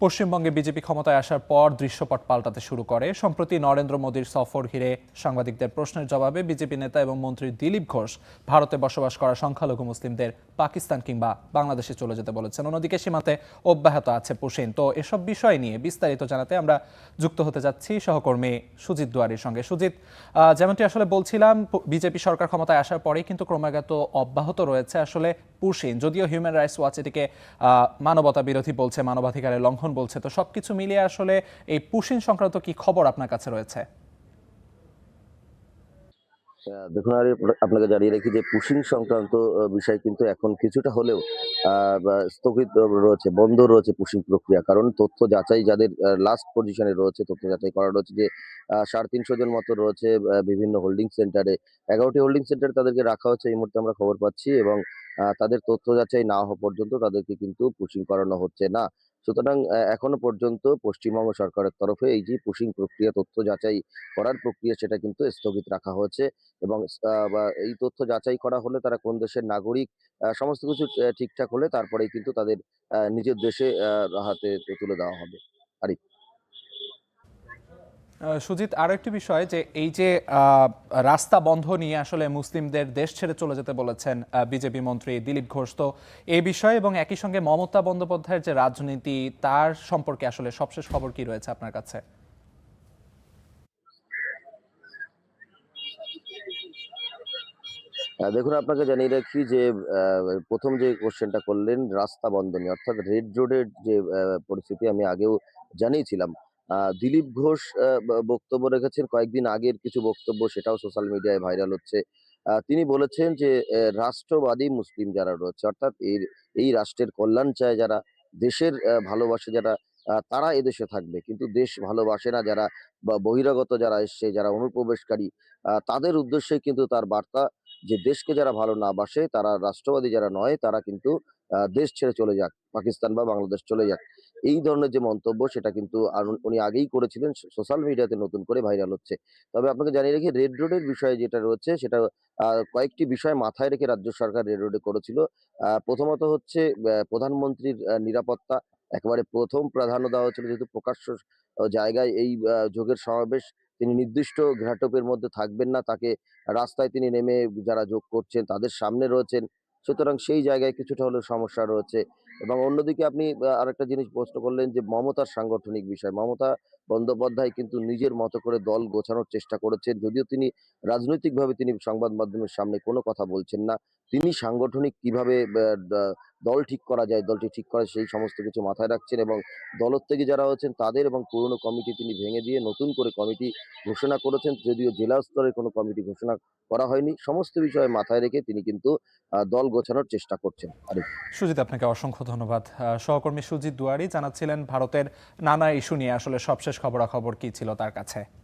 পশ্চিমবঙ্গে বিজেপি ক্ষমতায় আসার পর দৃশ্যপট পাল্টাতে শুরু করে। সম্প্রতি নরেন্দ্র মোদীর সফর ঘিরে সাংবাদিকদের প্রশ্নের জবাবে বিজেপি নেতা এবং মন্ত্রী দিলীপ ঘোষ ভারতে বসবাস করা সংখ্যালঘু মুসলিমদের পাকিস্তান কিংবা বাংলাদেশে চলে যেতে বলেছেন। অন্যদিকে সীমান্তে অব্যাহত আছে পুশিন। তো এসব বিষয় নিয়ে বিস্তারিত জানাতে আমরা যুক্ত হতে যাচ্ছি সহকর্মী সুজিত দুয়ারির সঙ্গে। সুজিত, যেমনটি আসলে বলছিলাম, বিজেপি সরকার ক্ষমতায় আসার পরেই কিন্তু ক্রমাগত অব্যাহত রয়েছে আসলে পুশিন। যদিও হিউম্যান রাইটস ওয়াচ এটিকে মানবতা বিরোধী বলছে, মানবাধিকারের লঙ্ঘন বলছে। তো সবকিছু মিলিয়ে আসলে এই পুশিন সংক্রান্ত কি খবর আপনার কাছে রয়েছে? দেখুন, আপনাকে জানিয়ে রাখি যে পুশিং সংক্রান্ত বিষয় কিন্তু এখন কিছুটা হলেও স্থগিত রয়েছে, বন্ধ রয়েছে পুশিং প্রক্রিয়া। কারণ তথ্য যাচাই যাদের লাস্ট পজিশনে রয়েছে, তথ্য যাচাই করা রয়েছে যে ৩৫০ জন মতো রয়েছে বিভিন্ন হোল্ডিং সেন্টারে। ১১টি হোল্ডিং সেন্টারে তাদেরকে রাখা হচ্ছে, এই মুহূর্তে আমরা খবর পাচ্ছি। এবং তাদের তথ্য যাচাই না হওয়া পর্যন্ত তাদেরকে কিন্তু পুশিং করানো হচ্ছে না। সুতরাং এখনো পর্যন্ত পশ্চিমবঙ্গ সরকারের তরফে এই যে পুশিং প্রক্রিয়া, তথ্য যাচাই করার প্রক্রিয়া, সেটা কিন্তু স্থগিত রাখা হয়েছে। এবং বা এই তথ্য যাচাই করা হলে তারা কোন দেশের নাগরিক, সমস্ত কিছু ঠিকঠাক হলে তারপরেই কিন্তু তাদের নিজের দেশে হাতে তুলে দেওয়া হবে। আরিফ। সুজিত, আরো একটি বিষয় যে এই যে রাস্তা বন্ধ নিয়ে আসলে মুসলিমদের দেশ ছেড়ে চলে যেতে বলেছেন বিজেপি মন্ত্রী দিলীপ ঘোষ। তো এই বিষয়ে এবং একই সঙ্গে মমতা বন্দ্যোপাধ্যায়ের যে রাজনীতি, তার সম্পর্কে আসলে সবশেষ খবর কি রয়েছে আপনার কাছে? দেখুন, আপনাকে জানিয়ে রাখি যে প্রথম যে কোশ্চেনটা করলেন রাস্তা বন্ধ নিয়ে, অর্থাৎ রেড রোডের যে পরিস্থিতি আমি আগেও জানিয়েছিলাম। দিলীপ ঘোষ বক্তব্য রেখেছেন কয়েকদিন আগের কিছু বক্তব্য, সেটাও সোশ্যাল মিডিয়ায় ভাইরাল হচ্ছে। তিনি বলেছেন যে রাষ্ট্রবাদী মুসলিম যারা রয়েছে, অর্থাৎ এই রাষ্ট্রের কল্যাণ চায় যারা, দেশের ভালোবাসে যারা, তারা এদেশে থাকবে। কিন্তু দেশ ভালোবাসে না যারা, বা বহিরাগত যারা এসছে, যারা অনুপ্রবেশকারী, তাদের উদ্দেশ্যে কিন্তু তার বার্তা যে দেশকে যারা ভালো না বাসে, তারা রাষ্ট্রবাদী যারা নয়, তারা কিন্তু দেশ ছেড়ে চলে যাক, পাকিস্তান বা বাংলাদেশ চলে যাক। এই ধরনের যে মন্তব্য, সেটা কিন্তু উনি আগেই করেছিলেন, সোশ্যাল মিডিয়াতে নতুন করে ভাইরাল হচ্ছে। তবে আপনাকে জানিয়ে রাখি, রেড রোডের বিষয়ে যেটা রয়েছে সেটা কয়েকটি বিষয় মাথায় রেখে রাজ্য সরকার রেড রোডে করেছিল। প্রথমত হচ্ছে প্রধানমন্ত্রীর নিরাপত্তা একেবারে প্রথম প্রাধান্য দেওয়া হয়েছিল, যেহেতু প্রকাশ্য জায়গায় এই যোগের সমাবেশ। তিনি নির্দিষ্ট ঘাটপের মধ্যে থাকবেন না, তাকে রাস্তায় তিনি নেমে যারা যোগ করছেন তাদের সামনে রয়েছেন। সুতরাং সেই জায়গায় কিছুটা হলেও সমস্যা রয়েছে। এবং অন্যদিকে আপনি আরেকটা জিনিস প্রশ্ন করলেন যে মমতার সাংগঠনিক বিষয়। মমতা বন্দ্যোপাধ্যায় কিন্তু নিজের মতো করে দল গোছানোর চেষ্টা করেছেন। যদিও তিনি রাজনৈতিকভাবে তিনি সংবাদ মাধ্যমের সামনে কোনো কথা বলছেন না। তিনি সাংগঠনিক কিভাবে দল ঠিক করা যায়, দলটি ঠিক করা, সেই সমস্ত কিছু মাথায় রাখছেন। এবং দলত্যাগী যারা হচ্ছেন তাদের এবং পুরনো কমিটি তিনি ভেঙে দিয়ে নতুন করে কমিটি ঘোষণা করেছেন। যদিও জেলা স্তরে কোনো কমিটি ঘোষণা করা হয়নি। সমস্ত বিষয় মাথায় রেখে তিনি কিন্তু দল গোছানোর চেষ্টা করছেন। আরিফ। সুজিত, আপনাকে অসংখ্য ধন্যবাদ। সহকর্মী সুজিত দুয়ারি জানাচ্ছিলেন ভারতের নানা ইস্যু নিয়ে আসলে সবশেষ খবরাখবর কি ছিল তার কাছে।